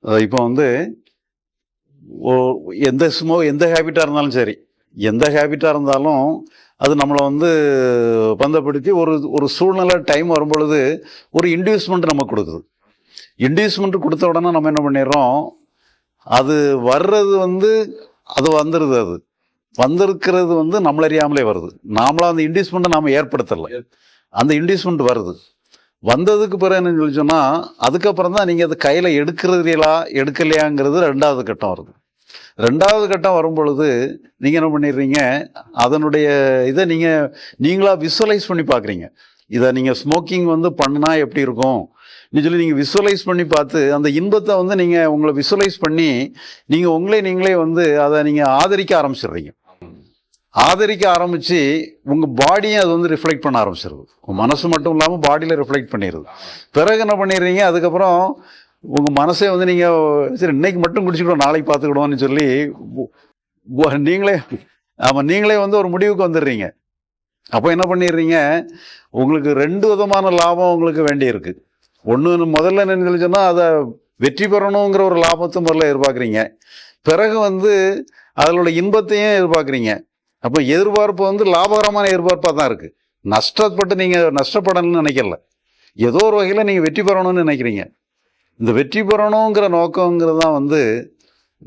இப்போ வந்து எந்த ஹேபிட்டாக இருந்தாலும் சரி, எந்த ஹேபிட்டாக இருந்தாலும் அது நம்மளை வந்து பந்தப்படுத்தி ஒரு ஒரு சூழ்நிலை டைம் வரும்பொழுது ஒரு இன்டியூஸ்மெண்ட் நமக்கு கொடுக்குது. இன்டியூஸ்மெண்ட் கொடுத்த உடனே நம்ம என்ன பண்ணிடுறோம், அது வர்றது வந்து அது வந்துடுது. அது வந்திருக்கிறது வந்து நம்மளறியாமலே வருது. நாமளாக அந்த இன்டியூஸ்மெண்ட்டை நாம் ஏற்படுத்தலை, அந்த இன்டியூஸ்மெண்ட் வருது. வந்ததுக்கு பிறகு என்ன சொல்லி சொன்னால் அதுக்கப்புறம் தான் நீங்கள் அது கையில் எடுக்கிறீங்களா எடுக்கலையாங்கிறது ரெண்டாவது கட்டம் வருது. ரெண்டாவது கட்டம் வரும் பொழுது நீங்கள் என்ன பண்ணிடுறீங்க, அதனுடைய இதை நீங்களாக விசுவலைஸ் பண்ணி பார்க்குறீங்க. இதை நீங்கள் ஸ்மோக்கிங் வந்து பண்ணினா எப்படி இருக்கும் சொல்லி நீங்கள் விசுவலைஸ் பண்ணி பார்த்து அந்த இன்பத்தை வந்து நீங்கள் உங்களை விசுவலைஸ் பண்ணி நீங்கள் நீங்களே வந்து அதை நீங்கள் ஆதரிக்க ஆரம்பிச்சிடுறீங்க. ஆதரிக்க ஆரம்பித்து உங்கள் பாடியும் அது வந்து ரிஃப்ளெக்ட் பண்ண ஆரம்பிச்சிருது. உங்கள் மனசு மட்டும் இல்லாமல் பாடியில் ரிஃப்ளெக்ட் பண்ணிடுது. பிறகு என்ன பண்ணிடுறீங்க, அதுக்கப்புறம் உங்கள் மனசே வந்து நீங்கள் சரி இன்னைக்கு மட்டும் குடிச்சுக்கிடுவோம் நாளைக்கு பார்த்துக்கிடுவோன்னு சொல்லி நீங்களே வந்து ஒரு முடிவுக்கு வந்துடுறீங்க. அப்போ என்ன பண்ணிடுறீங்க, உங்களுக்கு ரெண்டு விதமான லாபம் உங்களுக்கு வேண்டியிருக்கு. ஒன்று முதல்ல என்னன்னு சொல்லி சொன்னால் அதை வெற்றி பெறணுங்கிற ஒரு லாபத்தை முதல்ல எதிர்பார்க்குறீங்க. பிறகு வந்து அதனோட இன்பத்தையும் எதிர்பார்க்குறீங்க. அப்போ எதிர்பார்ப்பு வந்து லாபகரமான எதிர்பார்ப்பாக தான் இருக்குது. நஷ்டப்பட்டு நீங்கள் நஷ்டப்படணும்னு நினைக்கல, ஏதோ ஒரு வகையில் நீங்கள் வெற்றி பெறணும்னு நினைக்கிறீங்க. இந்த வெற்றி பெறணுங்கிற நோக்கங்கிறது தான் வந்து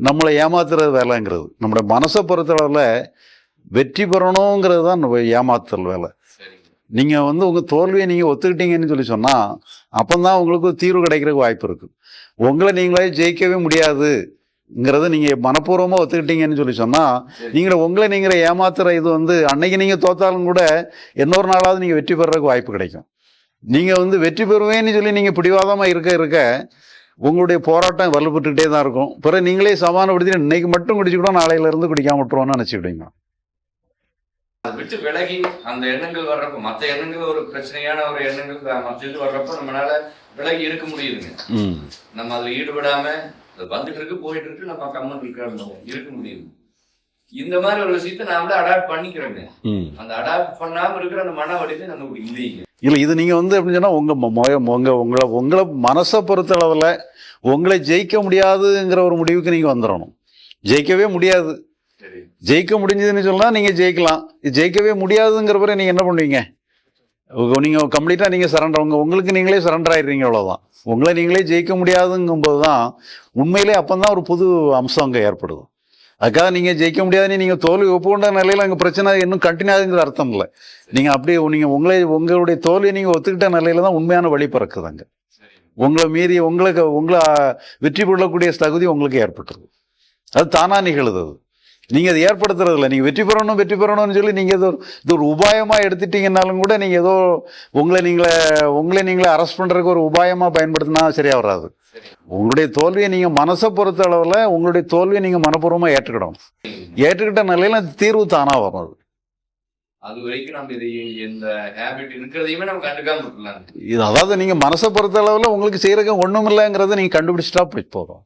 நம்மளை ஏமாத்துறது வேலைங்கிறது. நம்மளோட மனசை பொறுத்தளவில் வெற்றி பெறணுங்கிறது தான் ஏமாத்துதல் வேலை. நீங்கள் வந்து உங்கள் தோல்வியை நீங்கள் ஒத்துக்கிட்டீங்கன்னு சொல்லி சொன்னால் அப்போ தான் உங்களுக்கு தீர்வு கிடைக்கிறதுக்கு வாய்ப்பு இருக்குது. உங்களை நீங்களே ஜெயிக்கவே முடியாதுங்கிறத நீங்கள் மனப்பூர்வமாக ஒத்துக்கிட்டீங்கன்னு சொல்லி சொன்னால் உங்களை நீங்களே ஏமாத்துகிற இது வந்து அன்னைக்கு நீங்கள் தோத்தாலும் கூட இன்னொரு நாளாவது நீங்கள் வெற்றி பெறதுக்கு வாய்ப்பு கிடைக்கும். நீங்கள் வந்து வெற்றி பெறுவேன்னு சொல்லி நீங்கள் பிடிவாதமாக இருக்க உங்களுடைய போராட்டம் வலுப்பட்டுக்கிட்டே தான் இருக்கும். பிறகு நீங்களே சமாதானப்படுத்தி இன்னைக்கு மட்டும் குடிச்சுக்கிட்டோம் நாளையிலேருந்து குடிக்காம விட்டுருவோன்னு நினச்சிக்கிட்டீங்க. அதை விட்டு விலகி அந்த எண்ணங்கள் வர்றப்ப மற்ற எண்ணங்கள் ஒரு பிரச்சனையான ஒரு எண்ணங்கள் மற்ற இது வர்றப்ப நம்மளால விலகி இருக்க முடியுதுங்க. நம்ம அதில் ஈடுபடாம வந்துட்டு இருக்கு போயிட்டு இருக்கு நம்ம கம்மன் இருக்க முடியுது. இந்த மாதிரி ஒரு விஷயத்த நான் வந்து அடாப்ட் பண்ணிக்கிறேங்க. அந்த அடாப்ட் பண்ணாம இருக்கிற அந்த மன வலிமை நமக்கு இல்லைங்க. இல்லை, இது நீங்கள் வந்து எப்படின்னு சொன்னால் உங்களை மனசை பொறுத்தளவில் உங்களை ஜெயிக்க முடியாதுங்கிற ஒரு முடிவுக்கு நீங்கள் வந்துடணும். ஜெயிக்கவே முடியாது, ஜெயிக்க முடிஞ்சதுன்னு சொன்னால் நீங்கள் ஜெயிக்கலாம். ஜெயிக்கவே முடியாதுங்கிற பிறகு நீங்கள் என்ன பண்ணுவீங்க, நீங்கள் கம்ப்ளீட்டாக நீங்கள் சரண்டர் உங்களுக்கு நீங்களே சரண்டர் ஆயிடுறீங்க. அவ்வளோதான். உங்களை நீங்களே ஜெயிக்க முடியாதுங்கும்போது தான் உண்மையிலே அப்போ தான் ஒரு புது அம்சம் அங்கே ஏற்படுது. அதுக்காக நீங்கள் ஜெயிக்க முடியாதுன்னு நீங்கள் தோல்வி ஒப்புக்கொண்ட நிலையில் அங்கே பிரச்சனை இன்னும் கண்டினியூ ஆகுங்கிற அர்த்தம் இல்லை. நீங்கள் அப்படியே உங்களுடைய தோல்வியை நீங்கள் ஒத்துக்கிட்ட நிலையில தான் உண்மையான வழி பிறக்குது. அங்கே உங்களை மீறி உங்களை வெற்றி கொள்ளக்கூடிய தகுதி உங்களுக்கு ஏற்பட்டுருது. அது தானாக நிகழுது. அது நீங்கள் அதை ஏற்படுத்துறது இல்லை. நீங்கள் வெற்றி பெறணும்னு சொல்லி நீங்கள் இது ஒரு உபாயமாக எடுத்துட்டீங்கன்னாலும் கூட நீங்கள் ஏதோ உங்களை நீங்களே அரெஸ்ட் பண்ணுறதுக்கு ஒரு உபாயமாக பயன்படுத்தினா சரியாக வராது. உங்களுடைய தோல்வியை நீங்கள் மனசை பொறுத்த அளவில் உங்களுடைய தோல்வியை நீங்கள் மனப்பூர்வமாக ஏற்றுக்கிடணும். ஏற்றுக்கிட்ட நிலையில் அந்த தீர்வு தானாக வரும். அது வரைக்கும் நம்ம இந்த ஹேபிட் இருக்கிறதையுமே நம்ம கண்டுக்காம இருக்கலாம். இது அதாவது நீங்கள் மனசை பொறுத்த அளவில் உங்களுக்கு செய்யறதுக்கு ஒன்றும் இல்லைங்கிறத நீங்கள் கண்டுபிடிச்சிட்டா போதும்.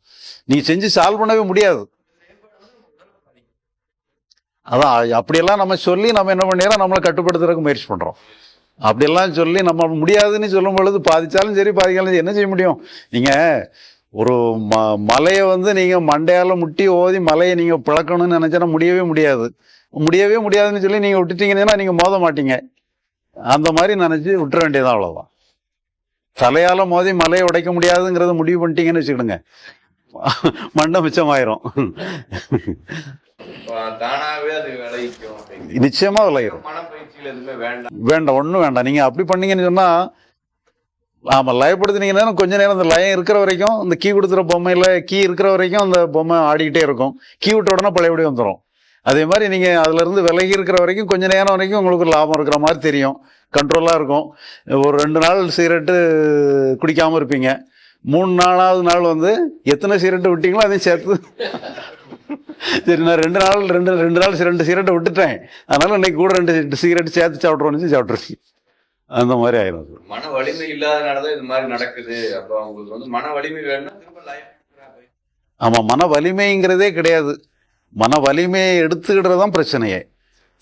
நீங்கள் செஞ்சு சால்வ் பண்ணவே முடியாது. அதான் அப்படியெல்லாம் நம்ம சொல்லி நம்ம என்ன பண்ணிடுறோம், நம்மளை கட்டுப்படுத்துறதுக்கு முயற்சி பண்ணுறோம். அப்படியெல்லாம் சொல்லி நம்ம முடியாதுன்னு சொல்லும் பொழுது பாதிச்சாலும் சரி பாதிக்காலும் என்ன செய்ய முடியும். நீங்கள் ஒரு மலையை வந்து நீங்கள் மண்டையால் முட்டி ஓதி மலையை நீங்கள் பிளக்கணும்னு நினச்சா முடியவே முடியாதுன்னு சொல்லி நீங்கள் விட்டுட்டீங்கன்னா நீங்கள் மோத மாட்டீங்க. அந்த மாதிரி நினச்சி விட்டுற வேண்டியதான், அவ்வளோதான். தலையால் மோதி மலையை உடைக்க முடியாதுங்கிறத முடிவு பண்ணிட்டீங்கன்னு வச்சுக்கிடுங்க, மண்டை மிச்சமாயிரும். தானாகவே அது விளைவிக்கும், நிச்சயமா விளையிடும். மனப்பயிற்சியில் எதுவுமே வேண்டாம், ஒன்றும் வேண்டாம். நீங்கள் அப்படி பண்ணீங்கன்னு சொன்னால் ஆமாம் லயப்படுத்தினீங்கன்னா கொஞ்ச நேரம் அந்த லயம் இருக்கிற வரைக்கும் இந்த கீ கொடுத்துற பொம்மையில் கீ இருக்கிற வரைக்கும் அந்த பொம்மை ஆடிக்கிட்டே இருக்கும். கீ விட்ட உடனே பழையபடி வந்துடும். அதே மாதிரி நீங்கள் அதிலேருந்து விலகி இருக்கிற வரைக்கும் கொஞ்ச நேரம் வரைக்கும் உங்களுக்கு லாபம் இருக்கிற மாதிரி தெரியும், கண்ட்ரோலாக இருக்கும். ஒரு 2 நாள் சிகரெட்டு குடிக்காமல் இருப்பீங்க. 3 நாளாவது நாள் வந்து எத்தனை சிகரெட்டு விட்டீங்களோ அதையும் சேர்த்து சரி நான் 2 நாள் 2 சிகரெட்டை விட்டுட்டேன், அதனால இன்னைக்கு கூட 2 சிகரெட்டு சேர்த்து சாப்பிட்ருவீங்க. அந்த மாதிரி ஆயிரும். மன வலிமை இல்லாதனாலதான் இது மாதிரி நடக்குது. அப்போ அவங்களுக்கு வந்து மன வலிமை வேணும்னா ஆமா, மன வலிமைங்கிறதே கிடையாது. மன வலிமையை எடுத்துக்கிட்டதான் பிரச்சனையே.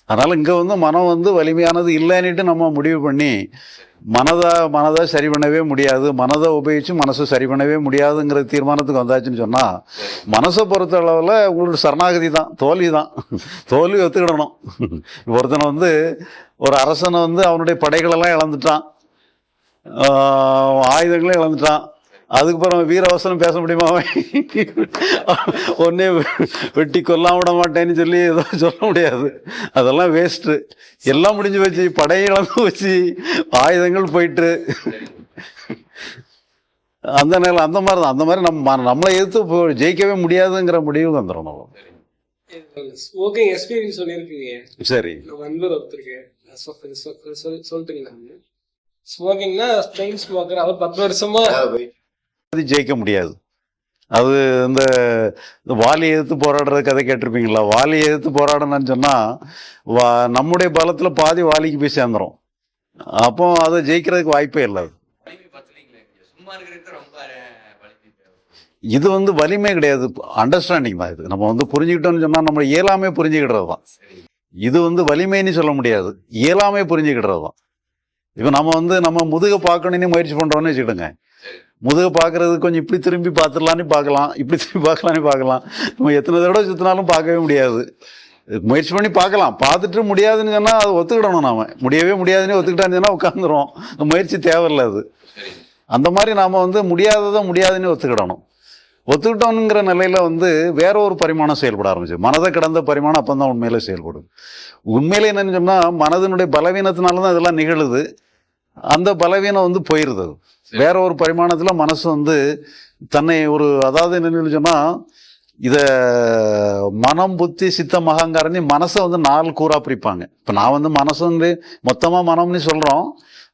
அதனால் இங்கே வந்து மனம் வந்து வலிமையானது இல்லைன்னுட்டு நம்ம முடிவு பண்ணி மனதை சரி பண்ணவே முடியாது, மனதை உபயோகித்து மனசை சரி பண்ணவே முடியாதுங்கிற தீர்மானத்துக்கு வந்தாச்சுன்னு சொன்னால் மனசை பொறுத்த அளவில் உங்களுக்கு சரணாகதி தான், தோல்வி தான். தோல்வி ஒத்துக்கிடணும். ஒருத்தனை வந்து ஒரு அரசனை வந்து அவனுடைய படைகளெல்லாம் இழந்துட்டான், ஆயுதங்களே இழந்துட்டான், அதுக்கப்புறம் வீரவசனம் பேச முடியுமா? ஒன்னே வெட்டி கொல்லாம விட மாட்டேன்னு சொல்லி ஏதோ சொல்ல முடியாது. அதெல்லாம் வேஸ்ட்டு. எல்லாம் முடிஞ்சு வச்சு, படையை இழந்து வச்சு, ஆயுதங்கள் போயிட்டு அந்த நேரம் அந்த மாதிரி தான். அந்த மாதிரி நம்மளை எதிர்த்து ஜெயிக்கவே முடியாதுங்கிற முடிவு வந்துடும். நம்ம ஸ்மோக்கிங் எக்ஸ்பீரியன்ஸ் சொல்லியிருக்கீங்க. சரி, நண்பர் ஒருத்தருக்கு சொல்லிட்டுங்களா? ஸ்மோக்கிங்னா ஸ்ட்ரெயின் ஸ்மோக்கர், அவர் 10 வருஷமா ஜெயிக்க முடியாது. அது இந்த வாலியை எதிர்த்து போராடுற கதை கேட்டிருப்பீங்களா? வாலியை எதிர்த்து போராடணும்னு சொன்னால் நம்முடைய பலத்தில் பாதி வாலிக்கு போய் சேர்ந்துடும். அப்போ அதை ஜெயிக்கிறதுக்கு வாய்ப்பே இல்லை. இது வந்து வலிமை கிடையாது, அண்டர்ஸ்டாண்டிங் தான். இது நம்ம வந்து புரிஞ்சுக்கிட்டோம்னு சொன்னால் நம்ம இயலாமே புரிஞ்சுக்கிடுறது தான். இது வந்து வலிமைன்னு சொல்ல முடியாது, இயலாமே புரிஞ்சுக்கிடுறது தான். இப்போ நம்ம வந்து நம்ம முதுகை பார்க்கணுன்னு முயற்சி பண்ணுறோன்னு வச்சுக்கிடுங்க. முதுகை பார்க்கறதுக்கு கொஞ்சம் இப்படி திரும்பி பார்த்துடலான்னு பார்க்கலாம், இப்படி திரும்பி பார்க்கலாம். நம்ம எத்தனை தடவை சுற்றினாலும் பார்க்கவே முடியாது. முயற்சி பண்ணி பார்க்கலாம், பார்த்துட்டு முடியாதுன்னு சொன்னால் அதை ஒத்துக்கிடணும். நாம முடியவே முடியாதுன்னு ஒத்துக்கிட்டான்னு சொன்னால் உட்காந்துரும். முயற்சி தேவையில்லை அது. அந்த மாதிரி நாம் வந்து முடியாததை முடியாதுன்னு ஒத்துக்கிடணும். ஒத்துக்கிட்டோங்கிற நிலையில் வந்து வேற ஒரு பரிமாணம் செயல்பட ஆரம்பிச்சு. மனதை கடந்த பரிமாணம் அப்போ தான் உண்மையிலே செயல்படும். உண்மையிலே என்னன்னு சொன்னால் மனதினுடைய பலவீனத்தினால தான் இதெல்லாம் நிகழுது. அந்த பலவீனம் வந்து போயிடுது. வேற ஒரு பரிமாணத்தில் மனசு வந்து தன்னை ஒரு, அதாவது என்னன்னு சொன்னால் இதை மனம் புத்தி சித்தம் அகங்காரம்னு மனசை வந்து 4 கூறாக பிரிப்பாங்க. இப்போ நான் வந்து மனசு வந்து மொத்தமாக மனம்னு சொல்கிறோம்.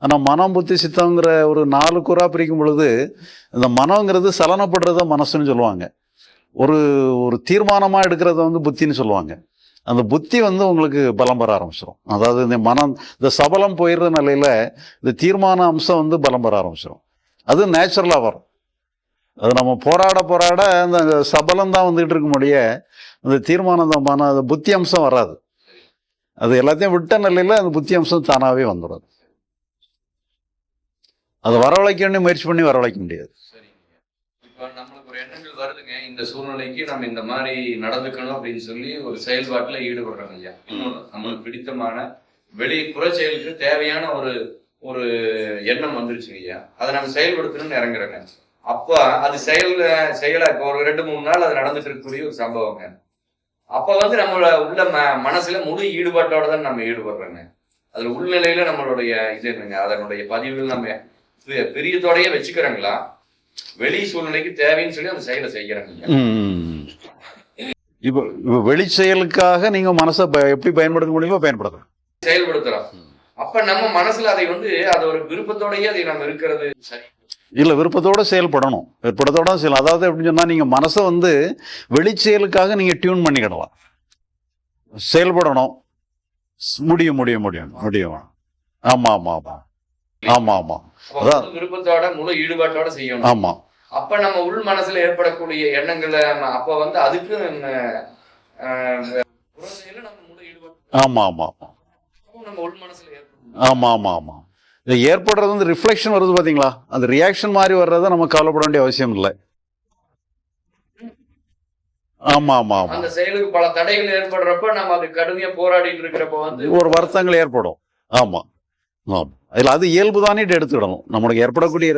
ஆனால் மனம் புத்தி சித்தங்கிற ஒரு 4 கூறாக பிரிக்கும் பொழுது இந்த மனங்கிறது சலனப்படுறத மனசுன்னு சொல்லுவாங்க. ஒரு ஒரு தீர்மானமாக எடுக்கிறத வந்து புத்தின்னு சொல்லுவாங்க. அந்த புத்தி வந்து உங்களுக்கு பலம் பெற ஆரம்பிச்சிடும். அதாவது இந்த மனம் இந்த சபலம் போயிடுற நிலையில் இந்த தீர்மான அம்சம் வந்து பலம் பெற ஆரம்பிச்சிடும். அது நேச்சுரலாக வரும். அது நம்ம போராட அந்த சபலம் தான் வந்துகிட்டு இருக்க முடிய அந்த தீர்மானம் தான், அந்த புத்தி அம்சம் வராது. அது எல்லாத்தையும் விட்ட நிலையில் அந்த புத்தி அம்சம் தானாகவே வந்துடும். அதை வரவழைக்க முயற்சி பண்ணி வரவழைக்க முடியாது. இப்போ நம்மளுக்கு ஒரு எண்ணங்கள் வருதுங்க, இந்த சூழ்நிலைக்கு நம்ம இந்த மாதிரி நடந்துக்கணும் அப்படின்னு சொல்லி ஒரு செயல்பாட்டில் ஈடுபடுறோம் இல்லையா? நம்மளுக்கு பிடித்தமான வெளிப்புற செயலுக்கு தேவையான ஒரு எண்ணம் வந்துருச்சு ஐயா, அதை நம்ம செயல்படுத்தணும்னு இறங்குறோங்க. அப்ப அது செயலா இப்போ ஒரு 2-3 நாள் அது நடந்துட்டு இருக்கக்கூடிய ஒரு சம்பவங்க. அப்ப வந்து நம்மளோட உள்ள மனசுல முழு ஈடுபாட்டோட தான் நம்ம ஈடுபடுறோங்க. அதுல உள்நிலையில நம்மளுடைய இது என்னங்க, அதனுடைய பதிவுகள் நம்ம பெரியதோடையே வச்சுக்கிறோங்களா, வெளி சூழ்நிலைக்கு தேவைன்னு சொல்லி அந்த செயலை செய்யறாங்க. இப்போ வெளி செயலுக்காக நீங்க மனசை எப்படி பயன்படுத்த முடியுமோ பயன்படுத்தலாம், செயல்படுத்துறோம். அப்ப நம்ம மனசுல அதை வந்து அது ஒரு விருப்பத்தோடயே அதை நம்ம இருக்கிறது சரி இல்லை, விருப்பத்தோட செயல்படணும். விருப்பத்தோட செயல், அதாவது எப்படின்னு சொன்னா நீங்க மனசை வந்து வெளி செயலுக்காக நீங்க டியூன் பண்ணிக்கிடலாம். செயல்படணும், முடியும். ஆமா. அதான் விருப்பத்தோட முழு ஈடுபாட்டோட செய்யணும். ஆமா. அப்ப நம்ம உள் மனசுல ஏற்படக்கூடிய எண்ணங்களை அப்ப வந்து அதுக்கு ஆமா நம்ம உள் மனசுல ஆமா. இது ஏற்படுறது வந்து ரிஃப்ளெக்ஷன் வருது பாத்தீங்களா, அந்த ரியாக்ஷன் மாதிரி வர்றத நம்ம கவலைப்பட வேண்டிய அவசியம் இல்லை. ஆமா. அந்த செயலுக்கு பல தடைகள் ஏற்படுறப்ப நம்ம அது கடுமையா போராடிட்டு இருக்கிறப்ப வந்து ஒரு வருத்தங்கள் ஏற்படும். ஆமா. அதில் அது இயல்பு தானே எடுத்துக்கிடணும். நம்மளுக்கு ஏற்படக்கூடிய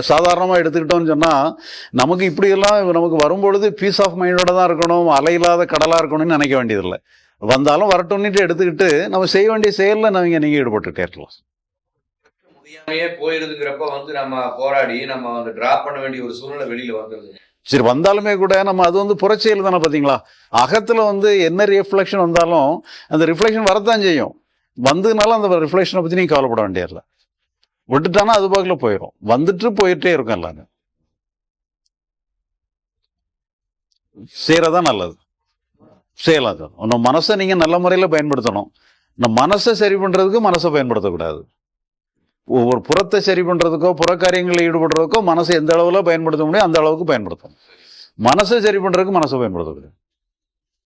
சாதாரணமாக எடுத்துக்கிட்டோம்னு சொன்னால் நமக்கு இப்படியெல்லாம் நமக்கு வரும்பொழுது பீஸ் ஆஃப் மைண்டோட தான் இருக்கணும், அலையில்லாத கடலாக இருக்கணும்னு நினைக்க வேண்டியதில்லை. வந்தாலும் வரட்டும்னுட்டு எடுத்துக்கிட்டு நம்ம செய்ய வேண்டிய செயலில் நீங்கள் ஈடுபட்டுட்டே இருக்கலாம். முடியாமையே போயிருதுங்கிறப்ப வந்து நம்ம போராடி நம்ம வந்து டிராப் பண்ண வேண்டிய ஒரு சூழ்நிலை வெளியில வந்துருது. சரி, வந்தாலுமே கூட நம்ம அது வந்து புறச்செயல் தானே. பார்த்தீங்களா, அகத்தில் வந்து என்ன ரிஃப்ளெக்ஷன் வந்தாலும் அந்த ரிஃப்ளெக்ஷன் வரத்தான் செய்யும். வந்ததுனால அந்த ரிஃப்ளெக்ஷனை பற்றி நீங்க கவலைப்பட வேண்டியதில்லை. விட்டுட்டானா அது பக்கத்தில் போயிடும், வந்துட்டு போயிட்டே இருக்கும். எல்லாங்க செய்யறதான் நல்லது, செய்யலாம். உங்க மனசை நீங்க நல்ல முறையில் பயன்படுத்தணும். இந்த மனசை சரி பண்றதுக்கு மனசை பயன்படுத்தக்கூடாது. ஒவ்வொரு புறத்தை சரி பண்றதுக்கோ புற காரியங்களில் ஈடுபடுறதுக்கோ மனசை எந்த அளவுல பயன்படுத்த முடியும் அந்த அளவுக்கு பயன்படுத்தணும். மனசை சரி பண்றதுக்கு மனசை பயன்படுத்தக்கூடாது.